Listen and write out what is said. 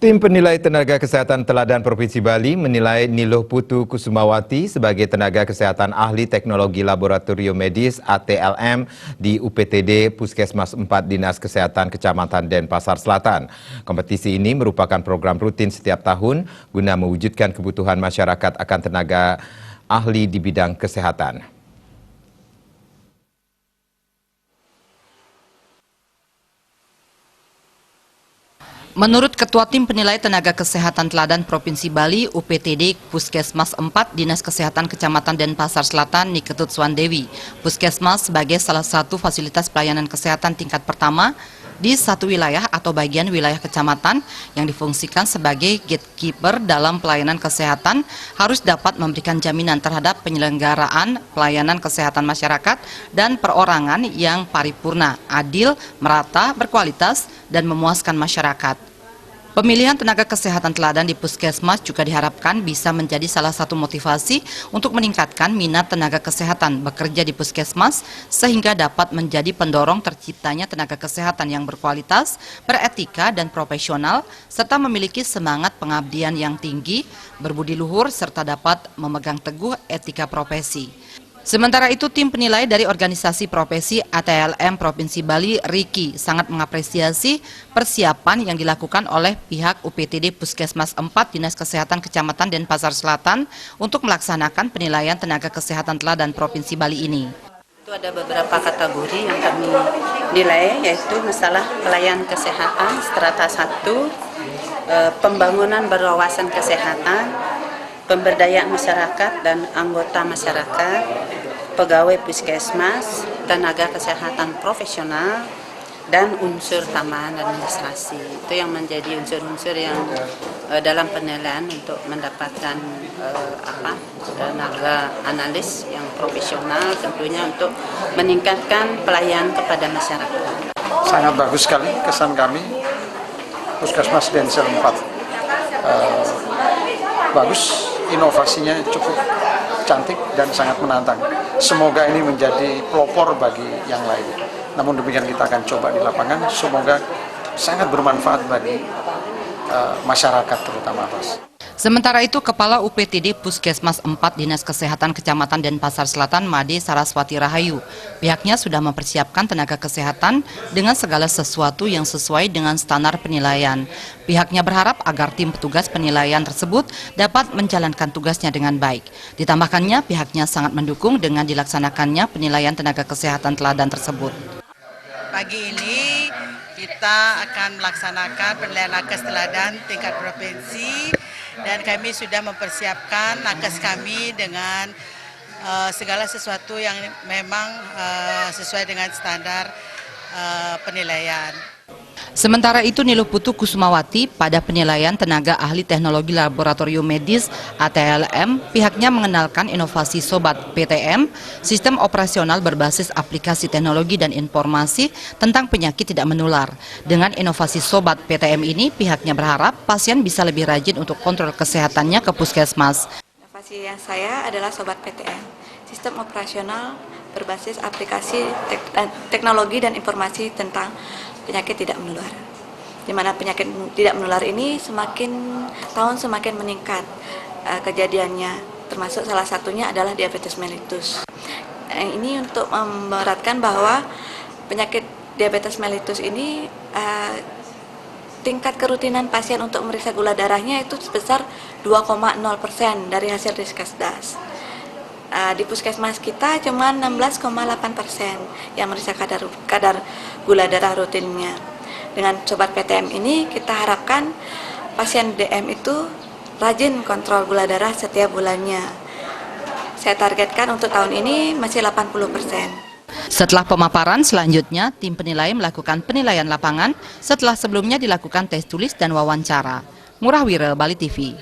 Tim penilai tenaga kesehatan teladan Provinsi Bali menilai Niluh Putu Kusumawati sebagai tenaga kesehatan ahli teknologi laboratorium medis ATLM di UPTD Puskesmas 4 Dinas Kesehatan Kecamatan Denpasar Selatan. Kompetisi ini merupakan program rutin setiap tahun guna mewujudkan kebutuhan masyarakat akan tenaga ahli di bidang kesehatan. Menurut Ketua Tim Penilai Tenaga Kesehatan Teladan Provinsi Bali, UPTD Puskesmas 4 Dinas Kesehatan Kecamatan Denpasar Selatan, Niketut Swandewi, Puskesmas sebagai salah satu fasilitas pelayanan kesehatan tingkat pertama di satu wilayah atau bagian wilayah kecamatan yang difungsikan sebagai gatekeeper dalam pelayanan kesehatan harus dapat memberikan jaminan terhadap penyelenggaraan pelayanan kesehatan masyarakat dan perorangan yang paripurna, adil, merata, berkualitas, dan memuaskan masyarakat. Pemilihan tenaga kesehatan teladan di Puskesmas juga diharapkan bisa menjadi salah satu motivasi untuk meningkatkan minat tenaga kesehatan bekerja di Puskesmas sehingga dapat menjadi pendorong terciptanya tenaga kesehatan yang berkualitas, beretika dan profesional serta memiliki semangat pengabdian yang tinggi, berbudi luhur serta dapat memegang teguh etika profesi. Sementara itu, tim penilai dari organisasi profesi ATLM Provinsi Bali, RIKI, sangat mengapresiasi persiapan yang dilakukan oleh pihak UPTD Puskesmas 4 Dinas Kesehatan Kecamatan Denpasar Selatan untuk melaksanakan penilaian tenaga kesehatan teladan Provinsi Bali ini. Itu ada beberapa kategori yang kami nilai, yaitu masalah pelayan kesehatan, strata 1, pembangunan berwawasan kesehatan, pemberdayaan masyarakat dan anggota masyarakat, pegawai puskesmas, tenaga kesehatan profesional, dan unsur tambahan administrasi. Itu yang menjadi unsur-unsur yang dalam penilaian untuk mendapatkan tenaga analis yang profesional, tentunya untuk meningkatkan pelayanan kepada masyarakat. Sangat bagus sekali kesan kami, Puskesmas Densel 4. Bagus, inovasinya cukup cantik dan sangat menantang. Semoga ini menjadi pelopor bagi yang lain. Namun demikian kita akan coba di lapangan, semoga sangat bermanfaat bagi masyarakat terutama, Mas. Sementara itu, Kepala UPTD Puskesmas 4 Dinas Kesehatan Kecamatan Denpasar Selatan, Made Saraswati Rahayu, pihaknya sudah mempersiapkan tenaga kesehatan dengan segala sesuatu yang sesuai dengan standar penilaian. Pihaknya berharap agar tim petugas penilaian tersebut dapat menjalankan tugasnya dengan baik. Ditambahkannya, pihaknya sangat mendukung dengan dilaksanakannya penilaian tenaga kesehatan teladan tersebut. Pagi ini kita akan melaksanakan penilaian nakes teladan tingkat provinsi dan kami sudah mempersiapkan nakes kami dengan segala sesuatu yang memang sesuai dengan standar penilaian. Sementara itu, Niluh Putu Kusumawati pada penilaian tenaga ahli teknologi laboratorium medis ATLM, pihaknya mengenalkan inovasi Sobat PTM, sistem operasional berbasis aplikasi teknologi dan informasi tentang penyakit tidak menular. Dengan inovasi Sobat PTM ini, pihaknya berharap pasien bisa lebih rajin untuk kontrol kesehatannya ke puskesmas. Inovasi yang saya adalah Sobat PTM, sistem operasional berbasis aplikasi teknologi dan informasi tentang penyakit tidak menular. Di mana penyakit tidak menular ini tahun semakin meningkat kejadiannya, termasuk salah satunya adalah diabetes mellitus. Ini untuk memberatkan bahwa penyakit diabetes mellitus ini tingkat kerutinan pasien untuk meriksa gula darahnya itu sebesar 2,0% dari hasil Riskesdas. Di puskesmas kita cuma 16,8% yang meriksa kadar gula darah rutinnya. Dengan Sobat PTM ini kita harapkan pasien DM itu rajin kontrol gula darah setiap bulannya. Saya targetkan untuk tahun ini masih 80%. Setelah pemaparan, selanjutnya tim penilai melakukan penilaian lapangan setelah sebelumnya dilakukan tes tulis dan wawancara. Murah Wira, Bali TV.